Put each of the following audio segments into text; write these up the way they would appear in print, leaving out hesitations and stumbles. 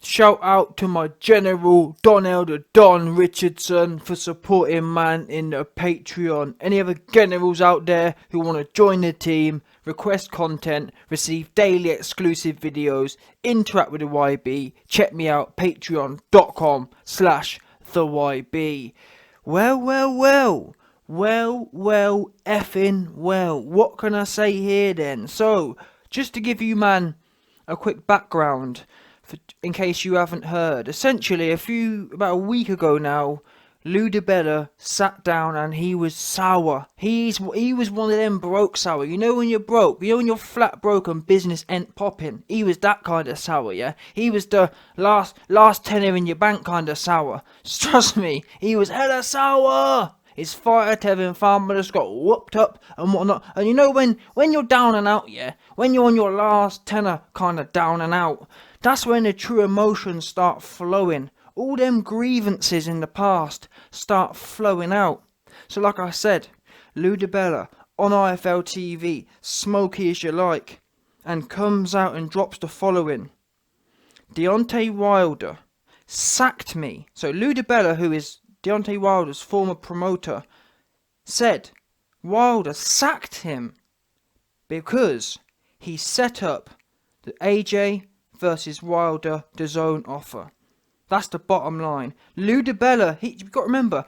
shout out to my General Don Richardson for supporting man in the Patreon. Any other generals out there who want to join the team, request content, receive daily exclusive videos, interact with the YB, check me out, patreon.com/theyb. Well, effing well. What can I say here then? So, just to give you, man, a quick background, in case you haven't heard. Essentially, about a week ago now, DiBella sat down and he was sour. He was one of them broke sour. You know when you're broke? You know when you're flat broke and business ain't popping? He was that kind of sour, yeah? He was the last tenner in your bank kind of sour. Trust me, he was hella sour. His fighter Tevin Farmer just got whooped up and whatnot. And you know when you're down and out, yeah? When you're on your last tenner kind of down and out, that's when the true emotions start flowing. All them grievances in the past start flowing out. So like I said, DiBella on IFL TV, smoky as you like, and comes out and drops the following. Deontay Wilder sacked me. So DiBella, who is Deontay Wilder's former promoter, said Wilder sacked him because he set up the AJ versus Wilder DAZN offer. That's the bottom line. DiBella, you've got to remember,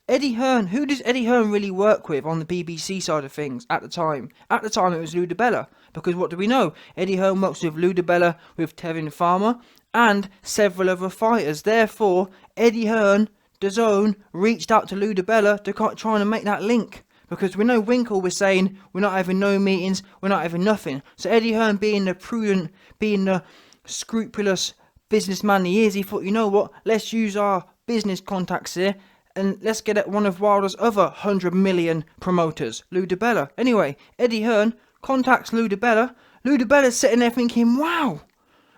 Eddie Hearn, who does Eddie Hearn really work with on the BBC side of things at the time? At the time it was DiBella, because what do we know? Eddie Hearn works with DiBella, with Tevin Farmer, and several other fighters. Therefore, Eddie Hearn, DAZN, reached out to DiBella to try and make that link. Because we know Winkle was saying, we're not having no meetings, we're not having nothing. So Eddie Hearn, being the prudent, being the scrupulous businessman he is, he thought, you know what, let's use our business contacts here and let's get at one of Wilder's other 100 million promoters, DiBella. Anyway, Eddie Hearn contacts DiBella. DiBella's sitting there thinking, wow,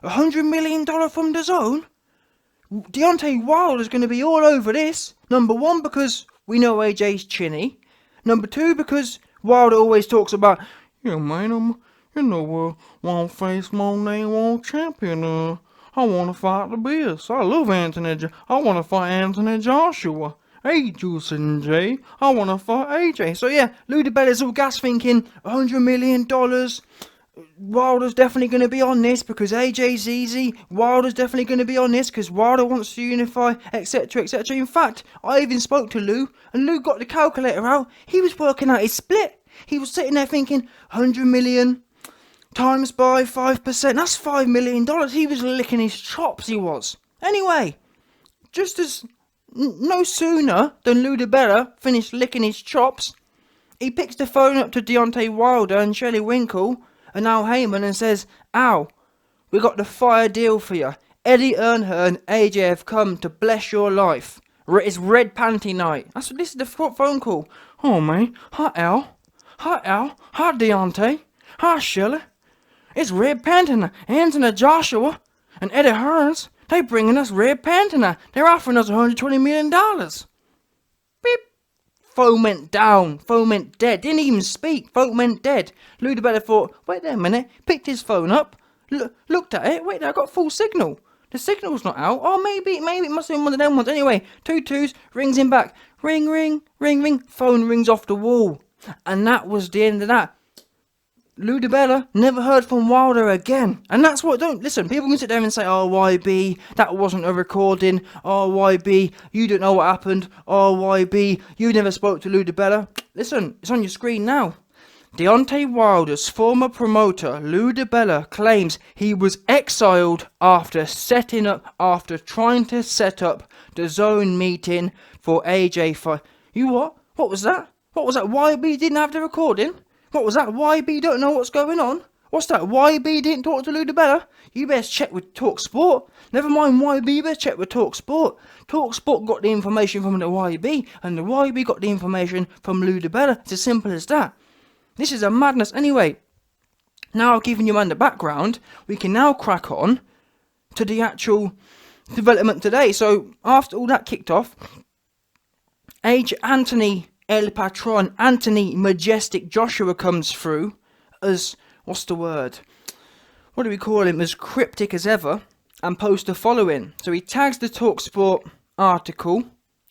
$100 million from DAZN? Deontay Wilder's going to be all over this. Number one, because we know AJ's chinny. Number two, because Wilder always talks about, yeah, man, won't face my name one champion. I want to fight the Beast. I love I want to fight Anthony Joshua. Hey, Juice and Jay. I want to fight AJ. So yeah, DiBella's all gas thinking, $100 million. Wilder's definitely going to be on this because AJ's easy. Wilder's definitely going to be on this because Wilder wants to unify, etc, etc. In fact, I even spoke to Lou, and Lou got the calculator out. He was working out his split. He was sitting there thinking, 100 million times by 5%, that's $5 million. He was licking his chops, he was. Anyway, just as no sooner than DiBella finished licking his chops, he picks the phone up to Deontay Wilder and Shelley Winkle and Al Heyman and says, Al, we got the fire deal for you. Eddie Hearn and AJ have come to bless your life. It's red panty night. This is the phone call. Oh man, hi Al. Hi Al. Hi Deontay. Hi Shelley. It's Red Panther, Anthony Joshua, and Eddie Hearns. They bringing us Red Panther. They're offering us $120 million. Beep. Phone went down. Phone went dead. Didn't even speak. Phone went dead. DiBella thought, wait there a minute. Picked his phone up. Looked at it. Wait there, I got full signal. The signal's not out. Oh, maybe it must have been one of them ones. Anyway, 2 2s, rings him back. Ring, ring, ring, ring. Phone rings off the wall. And that was the end of that. DiBella never heard from Wilder again. And that's what, listen, people can sit there and say, oh, YB, that wasn't a recording. Oh, YB, you don't know what happened. Oh, YB, you never spoke to DiBella. Listen, it's on your screen now. Deontay Wilder's former promoter, DiBella, claims he was exiled after trying to set up the DAZN meeting for AJ fight. You what? What was that? What was that? YB didn't have the recording? What was that? YB don't know what's going on? What's that? YB didn't talk to DiBella? You best check with TalkSport. Never mind YB, you best check with TalkSport. TalkSport got the information from the YB, and the YB got the information from DiBella. It's as simple as that. This is a madness. Anyway, now I've given you man the background, we can now crack on to the actual development today. So, after all that kicked off, Anthony El Patron, Anthony Majestic Joshua comes through as, what's the word? What do we call him? As cryptic as ever. and post the following. So he tags the TalkSport article,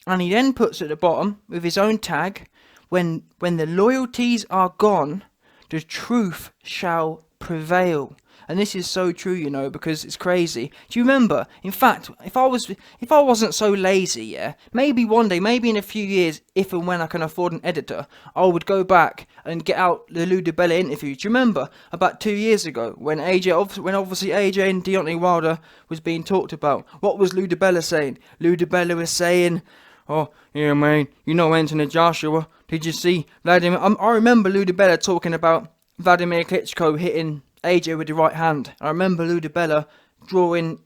and he then puts at the bottom with his own tag, when the loyalties are gone, the truth shall prevail. And this is so true, you know, because it's crazy. Do you remember? In fact, if I wasn't so lazy, yeah, maybe one day, maybe in a few years, if and when I can afford an editor, I would go back and get out the DiBella interview. Do you remember about 2 years ago when obviously AJ and Deontay Wilder was being talked about? What was DiBella saying? DiBella was saying, "Oh, yeah, man, you know Anthony Joshua. Did you see Vladimir?" I remember DiBella talking about Vladimir Klitschko hitting AJ with the right hand. I remember DiBella drawing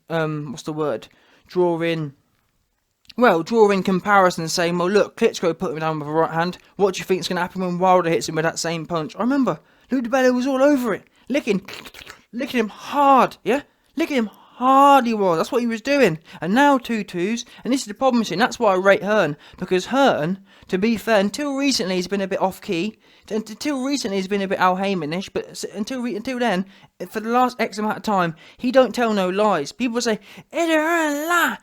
comparison, saying, "Well, look, Klitschko put him down with a right hand. What do you think is going to happen when Wilder hits him with that same punch?" I remember DiBella was all over it, licking him hard, yeah, licking him hard. He was. That's what he was doing. And now 2-2s, and this is the problem. And that's why I rate Hearn, because Hearn, to be fair, until recently he's been a bit off key. Until recently he's been a bit Al Haymanish, but until then, for the last X amount of time, he don't tell no lies. People say, Eddie Hearn la.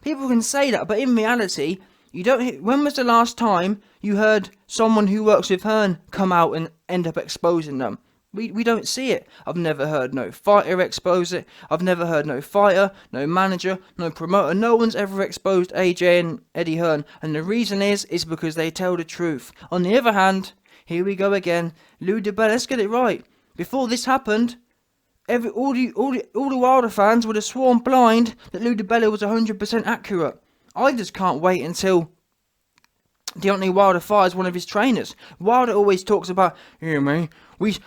People can say that, but in reality, you don't. When was the last time you heard someone who works with Hearn come out and end up exposing them? We don't see it. I've never heard no fighter expose it. I've never heard no fighter, no manager, no promoter. No one's ever exposed AJ and Eddie Hearn. And the reason is because they tell the truth. On the other hand, here we go again. DiBella, let's get it right. Before this happened, all the Wilder fans would have sworn blind that DiBella was 100% accurate. I just can't wait until Deontay Wilder fires one of his trainers. Wilder always talks about, "Yeah, man,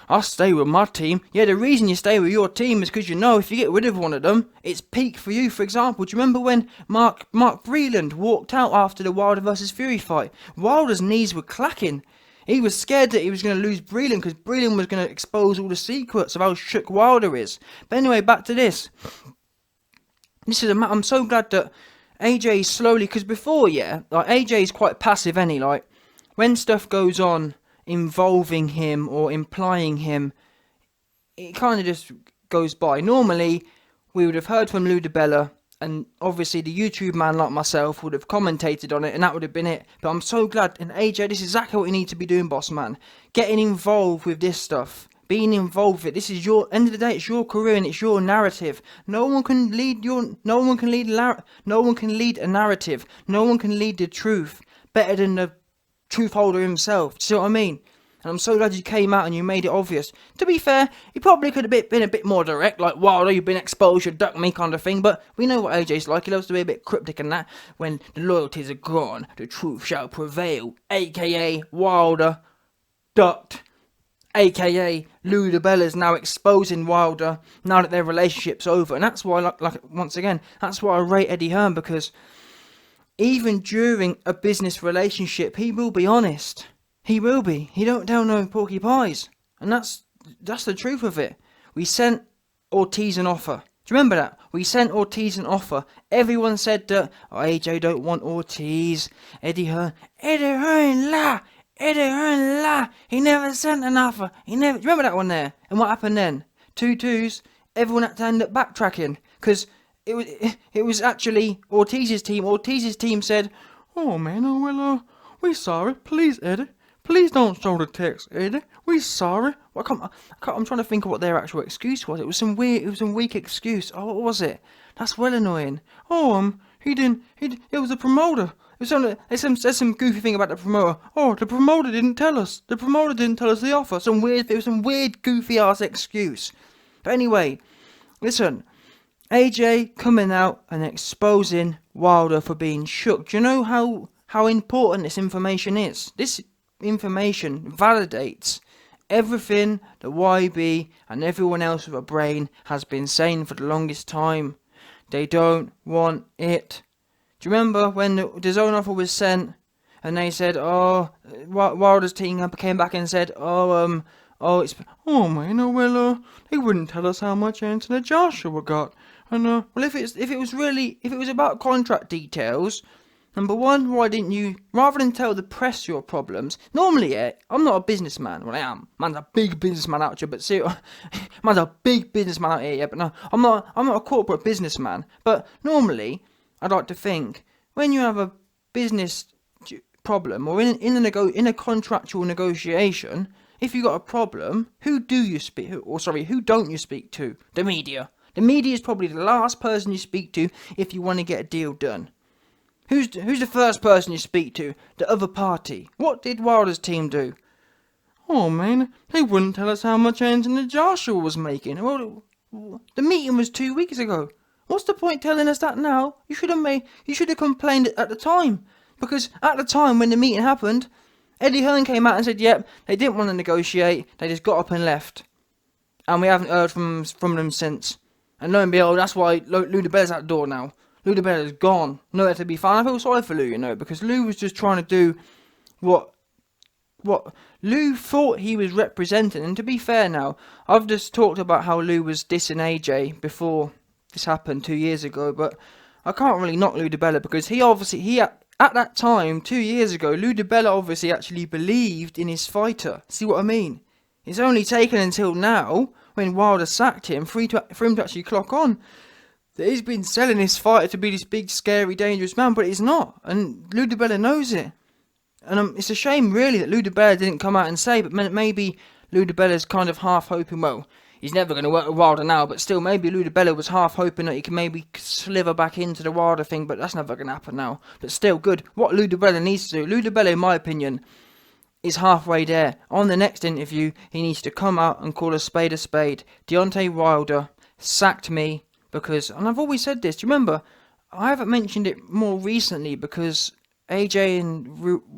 I stay with my team." Yeah, the reason you stay with your team is because you know if you get rid of one of them, it's peak for you. For example, do you remember when Mark Breland walked out after the Wilder vs Fury fight? Wilder's knees were clacking. He was scared that he was going to lose Breland because Breland was going to expose all the secrets of how shook Wilder is. But anyway, back to this. I'm so glad that AJ slowly, because before, yeah, like AJ's quite passive, like when stuff goes on involving him or implying him, it kind of just goes by. Normally, we would have heard from DiBella, and obviously the YouTube man like myself would have commentated on it, and that would have been it. But I'm so glad, and AJ, this is exactly what you need to be doing, boss man. Getting involved with this stuff. Being involved with it. This is your end of the day. It's your career and it's your narrative. No one can lead a narrative. No one can lead the truth better than the truth holder himself. Do you see what I mean? And I'm so glad you came out and you made it obvious. To be fair, he probably could have been a bit more direct, like, "Wilder, you've been exposed, you duck me," kind of thing. But we know what AJ's like. He loves to be a bit cryptic and that. When the loyalties are gone, the truth shall prevail. AKA Wilder ducked. AKA DiBella's now exposing Wilder now that their relationship's over. And that's why, like once again, that's why I rate Eddie Hearn, because even during a business relationship, he will be honest. He will be. He don't tell no porky pies. And that's the truth of it. We sent Ortiz an offer. Do you remember that? We sent Ortiz an offer. Everyone said that, "Oh, AJ don't want Ortiz. Eddie Hearn la. He never sent an offer. Do you remember that one there? And what happened then? 2-2s. Everyone had to end up backtracking because it was actually Ortiz's team. Ortiz's team said, "Oh man, we sorry. Please, Eddie. Please don't show the text, Eddie. We sorry." I'm trying to think of what their actual excuse was. It was some weak excuse. Oh, what was it? That's well annoying. "Oh, it was a promoter. There's some goofy thing about the promoter. Oh, the promoter didn't tell us. The promoter didn't tell us the offer." It was some weird, goofy ass excuse. But anyway, listen, AJ coming out and exposing Wilder for being shook. Do you know how important this information is? This information validates everything that YB and everyone else with a brain has been saying for the longest time. They don't want it. Do you remember when the zone offer was sent and they said, Wilder's team came back and said, they wouldn't tell us how much Anthony Joshua got. And if it was about contract details, Number one, why didn't you, rather than tell the press your problems, normally, yeah, I'm not a businessman. Well, I am. Man's a big businessman out here, but see, man's a big businessman out here, yeah, but no, I'm not a corporate businessman. But normally, I'd like to think, when you have a business problem, or in a contractual negotiation, if you got a problem, who don't you speak to? The media. The media is probably the last person you speak to if you want to get a deal done. Who's the first person you speak to? The other party. What did Wilder's team do? Oh man, they wouldn't tell us how much Anthony Joshua was making. Well, the meeting was 2 weeks ago. What's the point telling us that now? You should have complained at the time. Because at the time when the meeting happened, Eddie Hearn came out and said, yep, they didn't want to negotiate, they just got up and left. And we haven't heard from them since. And lo and behold, that's why Lou DiBella's out the door now. Lou DiBella's gone. Nowhere to be found. I feel sorry for Lou, because Lou was just trying to do what Lou thought he was representing. And to be fair now, I've just talked about how Lou was dissing AJ before this happened 2 years ago, but I can't really knock Lou DiBella because at that time, 2 years ago, Lou DiBella obviously actually believed in his fighter. See what I mean? It's only taken until now, when Wilder sacked him, for him to actually clock on, that he's been selling his fighter to be this big, scary, dangerous man, but he's not. And Lou DiBella knows it. And it's a shame, really, that Lou DiBella didn't come out and say, but maybe Lou DiBella's kind of half hoping, well, he's never going to work with Wilder now, but still, maybe Lou DiBella was half hoping that he can maybe sliver back into the Wilder thing, but that's never going to happen now. But still, good. What Lou DiBella needs to do, Lou DiBella, in my opinion, is halfway there. On the next interview, he needs to come out and call a spade a spade. Deontay Wilder sacked me because, and I've always said this, do you remember, I haven't mentioned it more recently because AJ and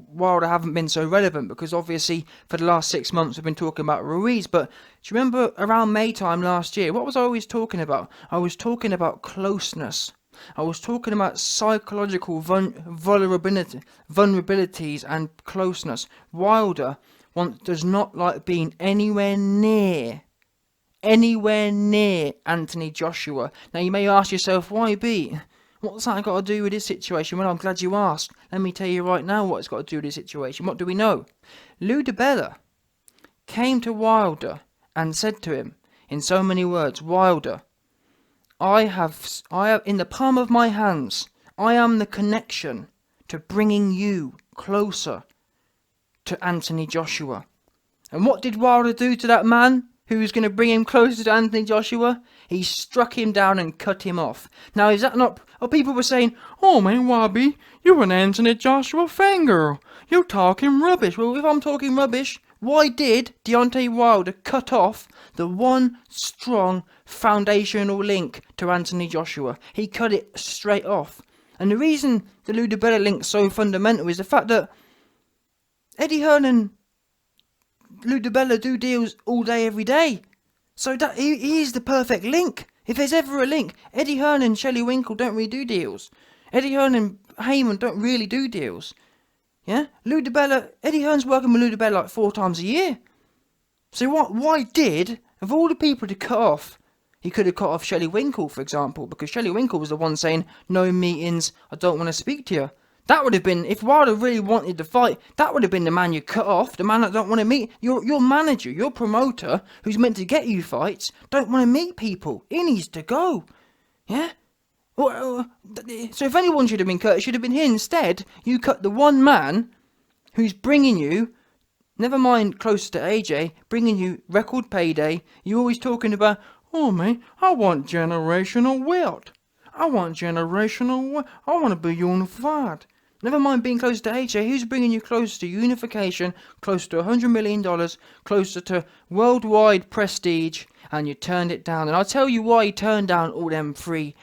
Wilder haven't been so relevant, because obviously for the last 6 months we've been talking about Ruiz. But do you remember around May time last year, what was I always talking about? I was talking about closeness. I was talking about psychological vulnerabilities and closeness. Wilder does not like being anywhere near Anthony Joshua. Now you may ask yourself, why B? What's that got to do with this situation? Well, I'm glad you asked. Let me tell you right now what it's got to do with this situation. What do we know? Lou DiBella came to Wilder and said to him, in so many words, Wilder, I have in the palm of my hands, I am the connection to bringing you closer to Anthony Joshua. And what did Wilder do to that man who was going to bring him closer to Anthony Joshua? He struck him down and cut him off. Now, is that not... Oh, people were saying, oh man, Wobby, you're an Anthony Joshua fangirl. You're talking rubbish. Well, if I'm talking rubbish, why did Deontay Wilder cut off the one strong foundational link to Anthony Joshua? He cut it straight off. And the reason the Lou DiBella link's so fundamental is the fact that Eddie Hearn and Lou DiBella do deals all day, every day. So that he is the perfect link. If there's ever a link, Eddie Hearn and Shelley Winkle don't really do deals. Eddie Hearn and Heyman don't really do deals. Yeah? Lou DiBella, Eddie Hearn's working with Lou DiBella like 4 times a year. So why did, of all the people to cut off, he could have cut off Shelley Winkle, for example, because Shelley Winkle was the one saying, no meetings, I don't want to speak to you. That would have been, if Wilder really wanted to fight, that would have been the man you cut off, the man that don't want to meet. Your manager, your promoter, who's meant to get you fights, don't want to meet people. He needs to go. Yeah? So if anyone should have been cut, it should have been him. Instead, you cut the one man who's bringing you, never mind close to AJ, bringing you record payday. You're always talking about, oh man, I want generational wealth. I want generational wealth. I want to be unified. Never mind being close to AJ, who's bringing you closer to unification, closer to $100 million, closer to worldwide prestige, and you turned it down. And I'll tell you why you turned down all them free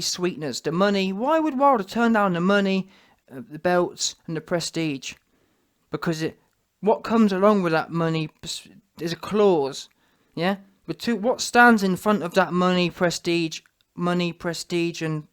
sweeteners, the money. Why would Wilder turn down the money, the belts, and the prestige? Because what comes along with that money is a clause, yeah? But what stands in front of that money, prestige, and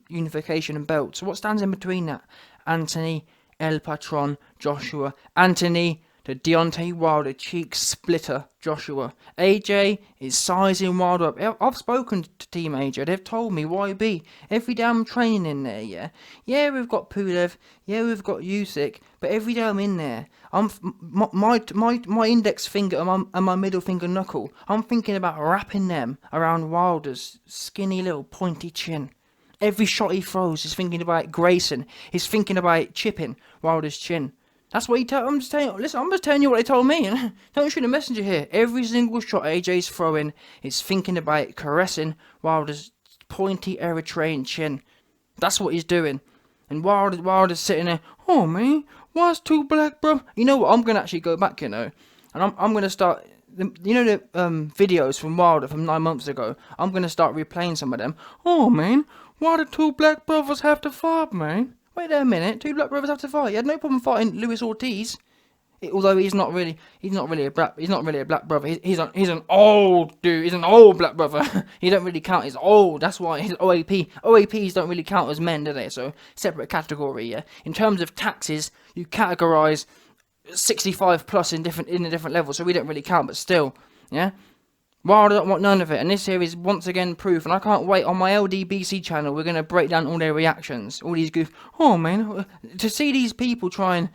unification and belts? So what stands in between that? Anthony El Patron Joshua. Anthony, the Deontay Wilder cheek splitter Joshua. AJ is sizing Wilder up. I've spoken to Team AJ. They've told me YB every day I'm training in there. Yeah, we've got Pulev. Yeah, we've got Usyk. But every day I'm in there, my index finger and my middle finger knuckle, I'm thinking about wrapping them around Wilder's skinny little pointy chin. Every shot he throws, he's thinking about Grayson. He's thinking about chipping Wilder's chin. That's what he told. I'm just telling you what they told me. Don't shoot a messenger here. Every single shot AJ's throwing is thinking about caressing Wilder's pointy Eritrean chin. That's what he's doing. And Wilder's sitting there. Oh man, why's two black bro? You know what? I'm gonna actually go back. And I'm gonna start. The videos from Wilder from 9 months ago. I'm gonna start replaying some of them. Oh man, why do two black brothers have to fight, man? Wait a minute, two black brothers have to fight. He had no problem fighting Luis Ortiz, although he's not really a black brother. He's an old dude. He's an old black brother. He don't really count as old. That's why his OAPs don't really count as men, do they? So separate category. Yeah. In terms of taxes, you categorize 65 plus in the different levels, so we don't really count. But still, yeah. Wilder don't want none of it, and this here is once again proof, and I can't wait. On my LDBC channel, we're going to break down all their reactions, all these goof. Oh man, to see these people try and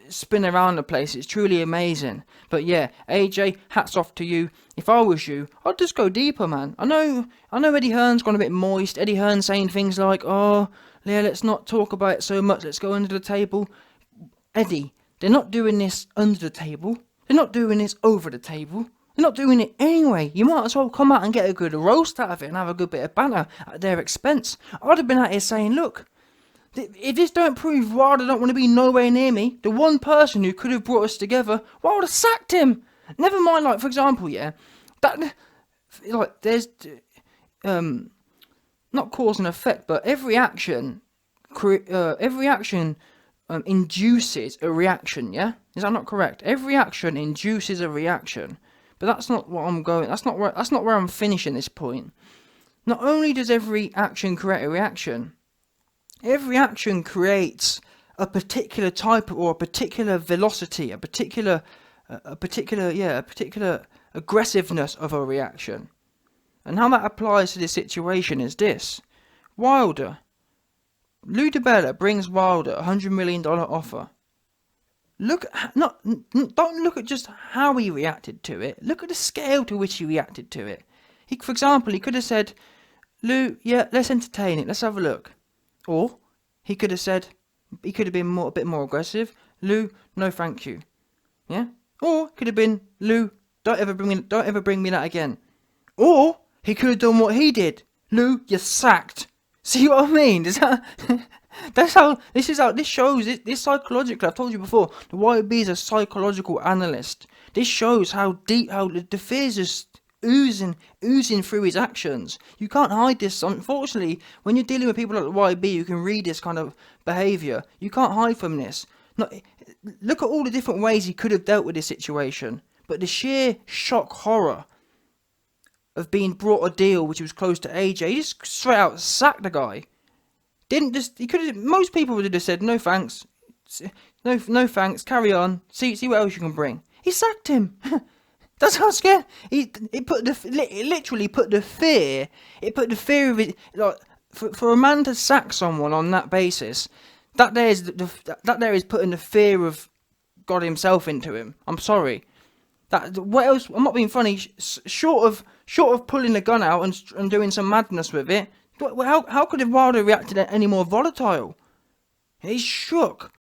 spin around the place, it's truly amazing. But yeah, AJ, hats off to you. If I was you, I'd just go deeper, man. I know Eddie Hearn's gone a bit moist. Eddie Hearn saying things like, oh, yeah, let's not talk about it so much, let's go under the table. Eddie, they're not doing this under the table. They're not doing this over the table. They're not doing it anyway. You might as well come out and get a good roast out of it and have a good bit of banter at their expense. I'd have been out here saying, look, if this don't prove Wilder don't want to be nowhere near me, the one person who could have brought us together, Wilder sacked him. Never mind, like, for example, yeah, that, like, there's, not cause and effect, but every action induces a reaction, yeah? Is that not correct? Every action induces a reaction. But that's not what I'm going. That's not where I'm finishing this point. Not only does every action create a reaction, every action creates a particular type or a particular velocity, a particular aggressiveness of a reaction. And how that applies to this situation is this: Wilder, Lou DiBella brings Wilder $100 million offer. Don't look at just how he reacted to it. Look at the scale to which he reacted to it. For example, he could have said, Lou, yeah, let's entertain it. Let's have a look. Or he could have been a bit more aggressive. Lou, no, thank you. Yeah. Or it could have been, Lou, don't ever bring me that again. Or he could have done what he did. Lou, you're sacked. See what I mean? This shows this psychologically. I've told you before, the YB is a psychological analyst. This shows how the fear's just oozing through his actions. You can't hide this. Unfortunately, when you're dealing with people like the YB, you can read this kind of behaviour. You can't hide from this. Look at all the different ways he could have dealt with this situation, but the sheer shock horror of being brought a deal which was close to AJ, he just straight out sacked the guy. Most people would have just said, no thanks, no thanks, carry on, see what else you can bring. He sacked him. That's how scared. It literally put the fear of it, like, for a man to sack someone on that basis, that there is putting the fear of God himself into him. I'm sorry. What else? I'm not being funny. Short of pulling the gun out and doing some madness with it. How could Wilder react to that any more volatile? He's shook.